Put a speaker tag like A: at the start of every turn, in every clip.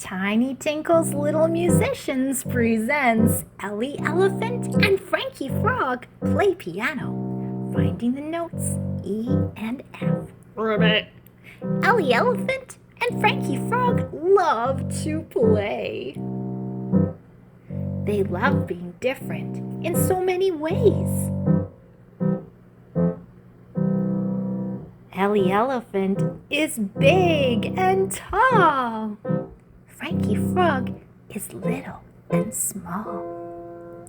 A: Tiny Tinkle's Little Musicians presents Ellie Elephant and Frankie Frog play piano, finding the notes E and F.
B: Ribbit.
A: Ellie Elephant and Frankie Frog love to play. They love being different in so many ways. Ellie Elephant is big and tall. Frankie Frog is little and small.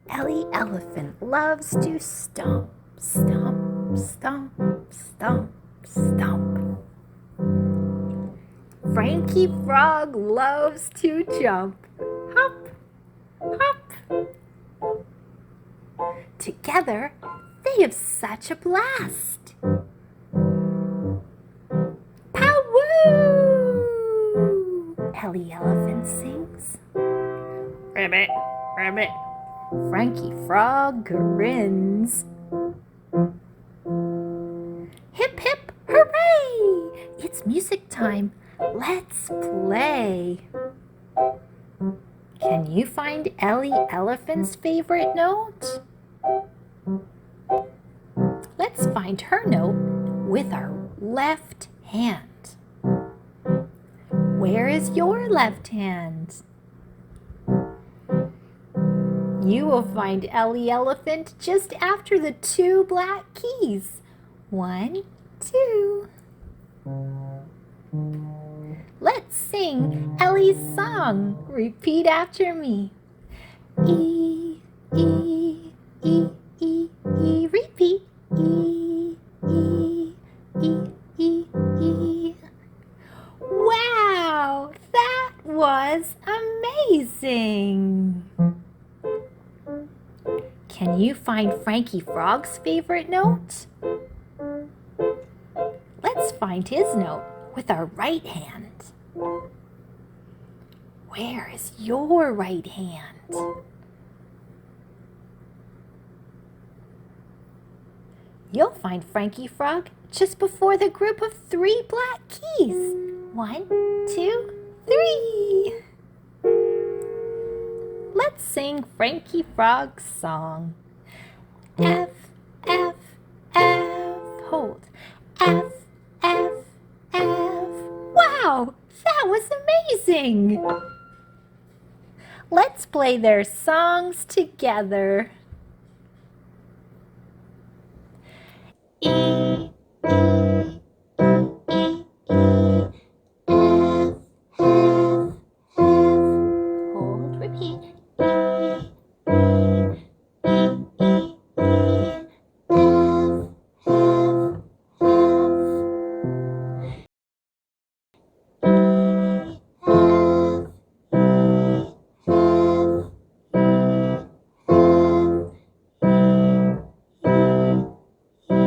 A: Ellie Elephant loves to stomp, stomp, stomp, stomp, stomp. Frankie Frog loves to jump, hop, hop. Together, they have such a blast. Ellie Elephant sings.
B: Ribbit. Ribbit.
A: Frankie Frog grins. Hip hip hooray! It's music time. Let's play. Can you find Ellie Elephant's favorite note? Let's find her note with our left hand. Where is your left hand? You will find Ellie Elephant just after the two black keys. 1, 2. Let's sing Ellie's song. Repeat after me. E, E, E, E, E. Repeat. E, E, E, E, E. Wow, that was amazing! Can you find Frankie Frog's favorite note? Let's find his note with our right hand. Where is your right hand? You'll find Frankie Frog just before the group of 3 black keys. 1, 2, 3. Let's sing Frankie Frog's song. F, F, F. Hold. F, F, F. Wow, that was amazing. Let's play their songs together. E, E, E, E, E. F, F, F. Hold, repeat. E, E, E, E, E. F, F, F.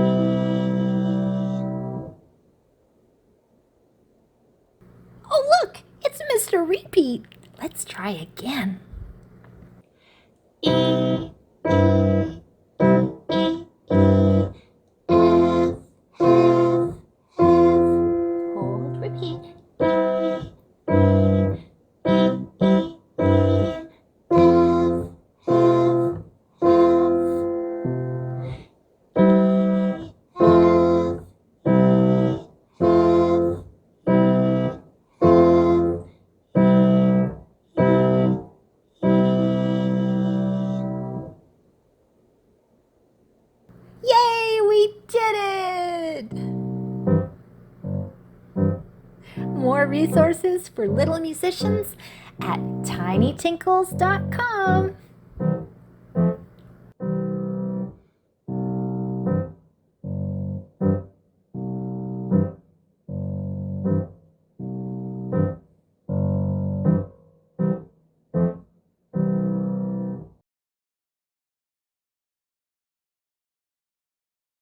A: Oh, look, it's Mr. Repeat. Let's try again. E, E, E, E, E. F, F, F. Hold, repeat. E, E, E, E, E. F, F, F. Yay, we did it! More resources for little musicians at tinytinkles.com.